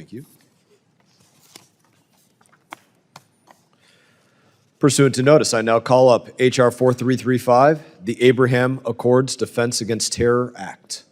Thank you. Pursuant to notice, I now call up H.R. 4335, the Abraham Accords Defense Against Terror Act.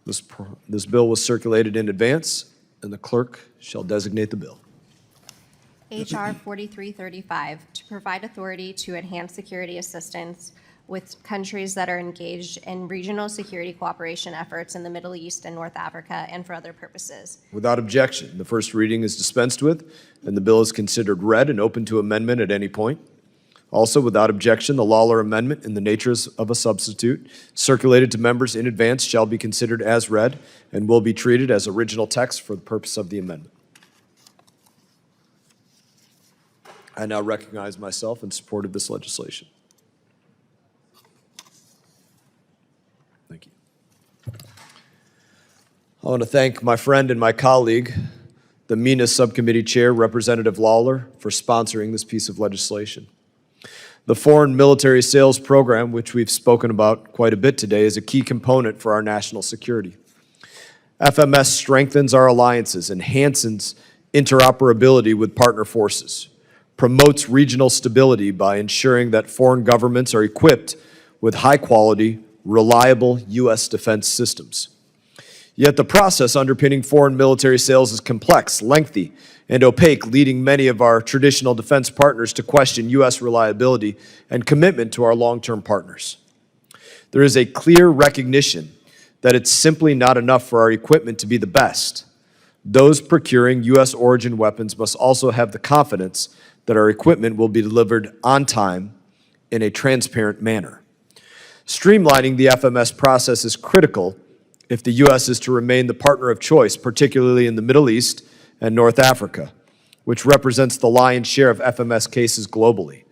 This bill was circulated in advance, and the clerk shall designate the bill. H.R. 4335, to provide authority to enhance security assistance with countries that are engaged in regional security cooperation efforts in the Middle East and North Africa and for other purposes. Without objection, the first reading is dispensed with, and the bill is considered read and open to amendment at any point. Also, without objection, the Lawler amendment in the nature of a substitute circulated to members in advance shall be considered as read and will be treated as original text for the purpose of the amendment. I now recognize myself in support of this legislation. Thank you. I want to thank my friend and my colleague, the MENA Subcommittee Chair, Representative Lawler, for sponsoring this piece of legislation. The Foreign Military Sales Program, which we've spoken about quite a bit today, is a key component for our national security. FMS strengthens our alliances, enhances interoperability with partner forces, promotes regional stability by ensuring that foreign governments are equipped with high-quality, reliable U.S. defense systems. Yet the process underpinning foreign military sales is complex, lengthy, and opaque, leading many of our traditional defense partners to question U.S. reliability and commitment to our long-term partners. There is a clear recognition that it's simply not enough for our equipment to be the best. Those procuring U.S. origin weapons must also have the confidence that our equipment will be delivered on time in a transparent manner. Streamlining the FMS process is critical if the U.S. is to remain the partner of choice, particularly in the Middle East and North Africa, which represents the lion's share of FMS cases globally,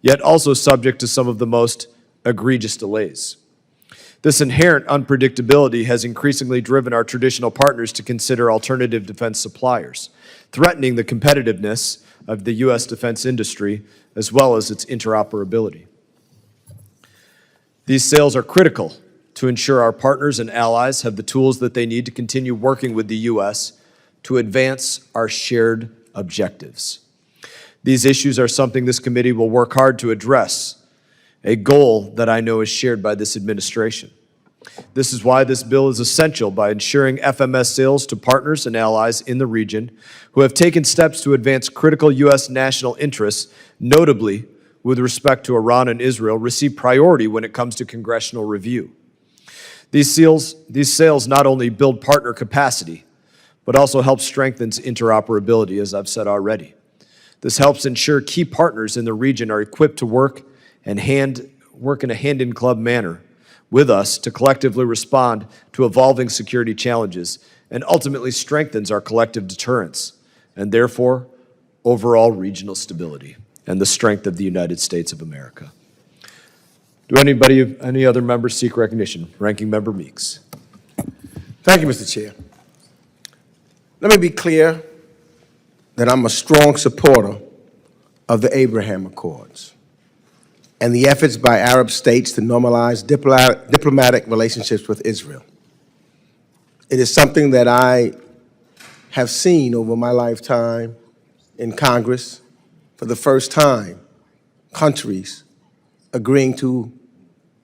yet also subject to some of the most egregious delays. This inherent unpredictability has increasingly driven our traditional partners to consider alternative defense suppliers, threatening the competitiveness of the U.S. defense industry as well as its interoperability. These sales are critical to ensure our partners and allies have the tools that they need to continue working with the U.S. to advance our shared objectives. These issues are something this committee will work hard to address, a goal that I know is shared by this administration. This is why this bill is essential by ensuring FMS sales to partners and allies in the region who have taken steps to advance critical U.S. national interests, notably with respect to Iran and Israel, receive priority when it comes to congressional review. These sales not only build partner capacity, but also help strengthen interoperability, as I've said already. This helps ensure key partners in the region are equipped to work in a hand-in-glove manner with us to collectively respond to evolving security challenges and ultimately strengthens our collective deterrence and therefore overall regional stability and the strength of the United States of America. Do any other members seek recognition? Ranking Member Meeks. Thank you, Mr. Chair. Let me be clear that I'm a strong supporter of the Abraham Accords and the efforts by Arab states to normalize diplomatic relationships with Israel. It is something that I have seen over my lifetime in Congress for the first time, countries agreeing to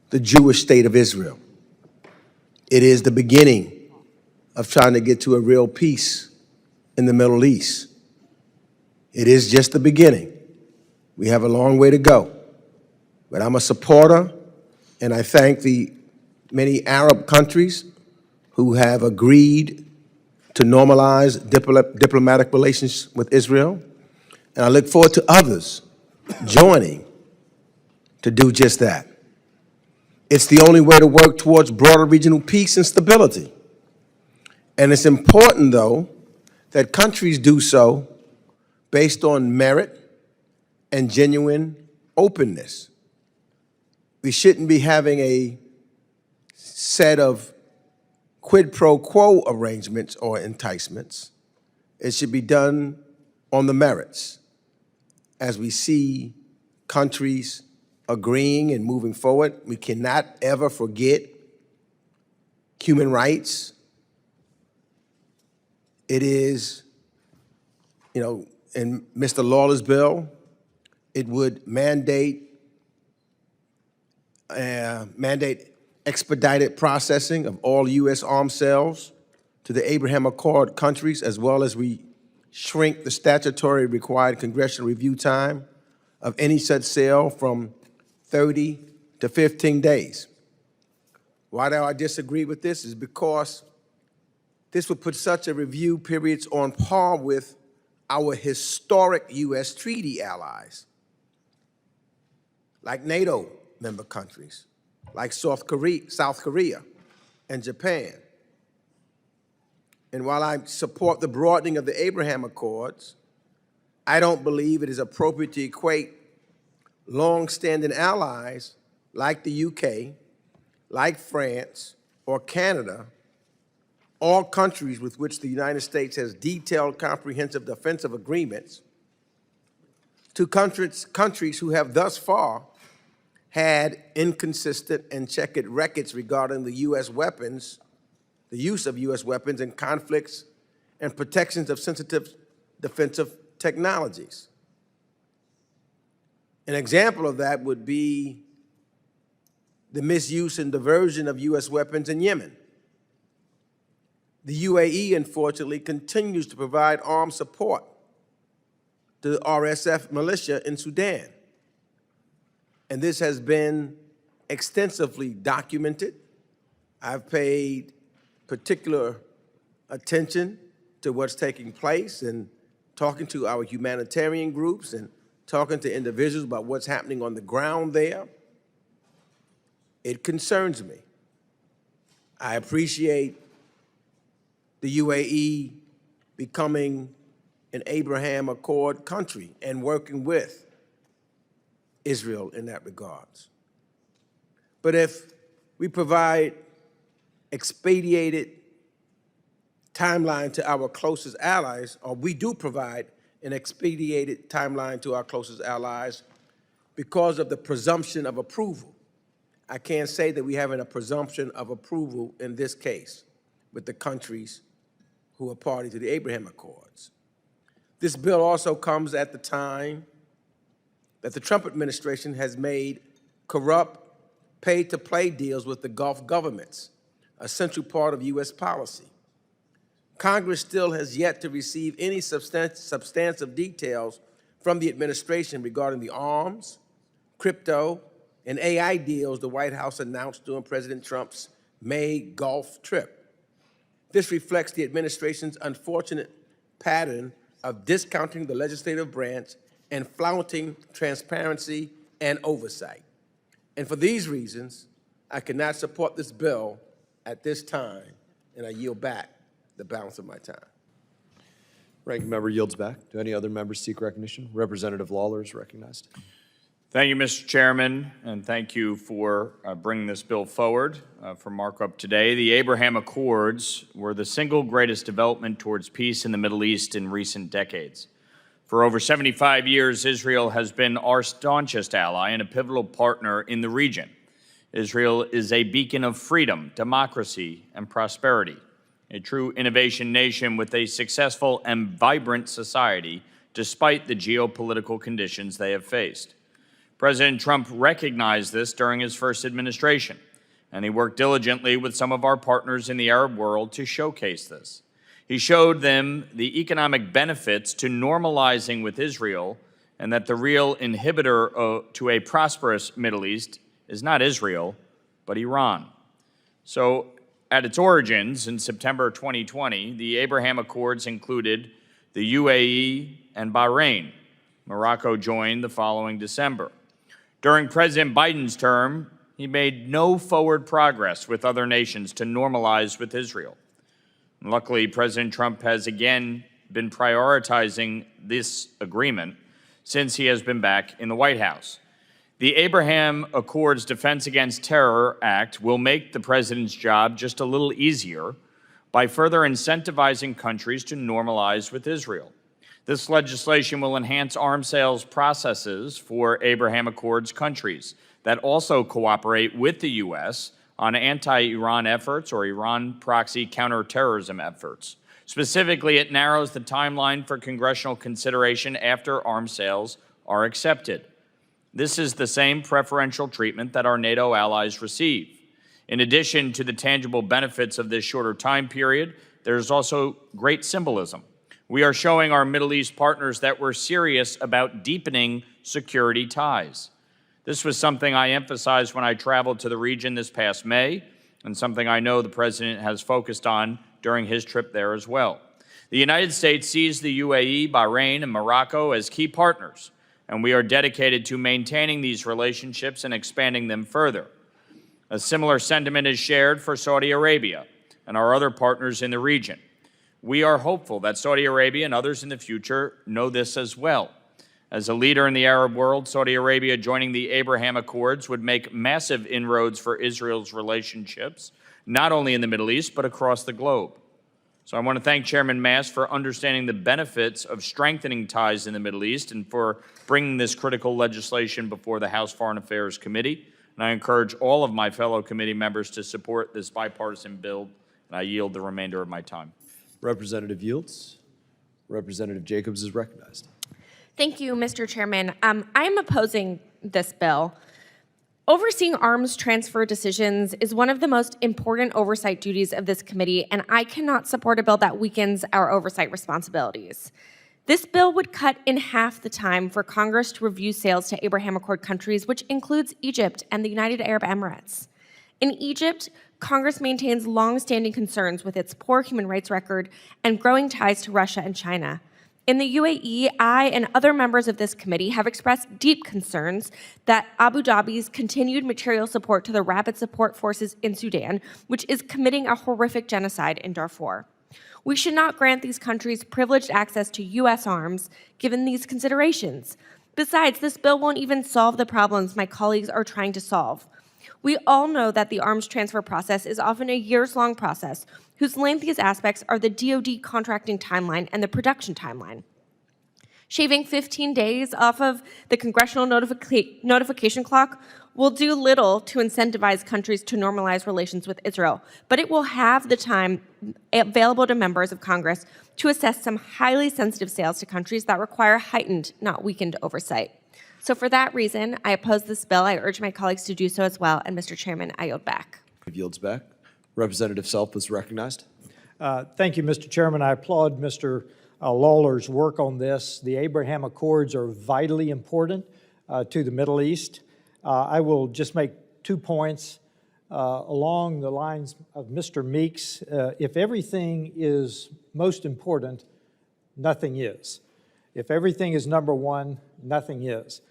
the Jewish state of Israel. It is the beginning of trying to get to a real peace in the Middle East. It is just the beginning. We have a long way to go. But I'm a supporter, and I thank the many Arab countries who have agreed to normalize diplomatic relations with Israel. And I look forward to others joining to do just that. It's the only way to work towards broader regional peace and stability. And it's important, though, that countries do so based on merit and genuine openness. We shouldn't be having a set of quid pro quo arrangements or enticements. It should be done on the merits as we see countries agreeing and moving forward. We cannot ever forget human rights, It is, in Mr. Lawler's bill, it would mandate expedited processing of all U.S. arms sales to the Abraham Accord countries, as well as we shrink the statutory required congressional review time of any such sale from 30 to 15 days. Why do I disagree with this? Is because this would put such a review periods on par with our historic U.S. treaty allies, like NATO member countries, like South Korea and Japan. And while I support the broadening of the Abraham Accords, I don't believe it is appropriate to equate long-standing allies like the UK, like France or Canada, all countries with which the United States has detailed comprehensive defensive agreements, to countries who have thus far had inconsistent and checkered records regarding the U.S. weapons, the use of U.S. weapons in conflicts and protections of sensitive defensive technologies. An example of that would be the misuse and diversion of U.S. weapons in Yemen. The UAE, unfortunately, continues to provide armed support to the RSF militia in Sudan. And this has been extensively documented. I've paid particular attention to what's taking place and talking to our humanitarian groups and talking to individuals about what's happening on the ground there. It concerns me. I appreciate the UAE becoming an Abraham Accord country and working with Israel in that regards. But if we provide expedited timeline to our closest allies, or we do provide an expedited timeline to our closest allies because of the presumption of approval, I can't say that we have a presumption of approval in this case with the countries who are party to the Abraham Accords. This bill also comes at the time that the Trump administration has made corrupt pay-to-play deals with the Gulf governments, a central part of U.S. policy. Congress still has yet to receive any substantive details from the administration regarding the arms, crypto, and AI deals the White House announced during President Trump's May Gulf trip. This reflects the administration's unfortunate pattern of discounting the legislative branch and flaunting transparency and oversight. And for these reasons, I cannot support this bill at this time, and I yield back the balance of my time. Ranking member yields back. Do any other members seek recognition? Representative Lawler is recognized. Thank you, Mr. Chairman, and thank you for bringing this bill forward for markup today. The Abraham Accords were the single greatest development towards peace in the Middle East in recent decades. For over 75 years, Israel has been our staunchest ally and a pivotal partner in the region. Israel is a beacon of freedom, democracy, and prosperity, a true innovation nation with a successful and vibrant society despite the geopolitical conditions they have faced. President Trump recognized this during his first administration, and he worked diligently with some of our partners in the Arab world to showcase this. He showed them the economic benefits to normalizing with Israel, and that the real inhibitor to a prosperous Middle East is not Israel, but Iran. So, at its origins in September 2020, the Abraham Accords included the UAE and Bahrain. Morocco joined the following December. During President Biden's term, he made no forward progress with other nations to normalize with Israel. And luckily, President Trump has again been prioritizing this agreement since he has been back in the White House. The Abraham Accords Defense Against Terror Act will make the president's job just a little easier by further incentivizing countries to normalize with Israel. This legislation will enhance arms sales processes for Abraham Accords countries that also cooperate with the U.S. on anti-Iran efforts or Iran proxy counterterrorism efforts. Specifically, it narrows the timeline for congressional consideration after arms sales are accepted. This is the same preferential treatment that our NATO allies receive. In addition to the tangible benefits of this shorter time period, there's also great symbolism. We are showing our Middle East partners that we're serious about deepening security ties. This was something I emphasized when I traveled to the region this past May, and something I know the President has focused on during his trip there as well. The United States sees the UAE, Bahrain, and Morocco as key partners, and we are dedicated to maintaining these relationships and expanding them further. A similar sentiment is shared for Saudi Arabia and our other partners in the region. We are hopeful that Saudi Arabia and others in the future know this as well. As a leader in the Arab world, Saudi Arabia joining the Abraham Accords would make massive inroads for Israel's relationships, not only in the Middle East, but across the globe. So I want to thank Chairman Mast for understanding the benefits of strengthening ties in the Middle East and for bringing this critical legislation before the House Foreign Affairs Committee. And I encourage all of my fellow committee members to support this bipartisan bill, and I yield the remainder of my time. Representative yields. Representative Jacobs is recognized. Thank you, Mr. Chairman. I'm opposing this bill. Overseeing arms transfer decisions is one of the most important oversight duties of this committee, and I cannot support a bill that weakens our oversight responsibilities. This bill would cut in half the time for Congress to review sales to Abraham Accord countries, which includes Egypt and the United Arab Emirates. In Egypt, Congress maintains long-standing concerns with its poor human rights record and growing ties to Russia and China. In the UAE, I and other members of this committee have expressed deep concerns that Abu Dhabi's continued material support to the Rapid Support Forces in Sudan, which is committing a horrific genocide in Darfur. We should not grant these countries privileged access to U.S. arms, given these considerations. Besides, this bill won't even solve the problems my colleagues are trying to solve. We all know that the arms transfer process is often a years-long process, whose lengthiest aspects are the DoD contracting timeline and the production timeline. Shaving 15 days off of the congressional notification clock will do little to incentivize countries to normalize relations with Israel, but it will have the time available to members of Congress to assess some highly sensitive sales to countries that require heightened, not weakened, oversight. So for that reason, I oppose this bill. I urge my colleagues to do so as well. And Mr. Chairman, I yield back. Yields back. Representative Self is recognized. Thank you, Mr. Chairman. I applaud Mr. Lawler's work on this. The Abraham Accords are vitally important to the Middle East. I will just make 2 points along the lines of Mr. Meeks. If everything is most important, nothing is. If everything is number one, nothing is.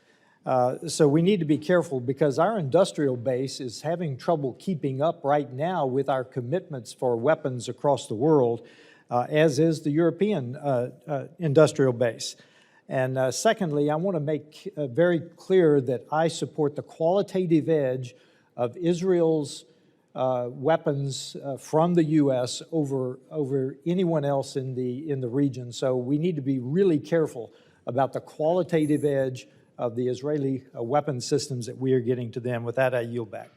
So we need to be careful because our industrial base is having trouble keeping up right now with our commitments for weapons across the world, as is the European industrial base. And secondly, I want to make very clear that I support the qualitative edge of Israel's weapons from the U.S. over anyone else in the region. So we need to be really careful about the qualitative edge of the Israeli weapon systems that we are getting to them. With that, I yield back.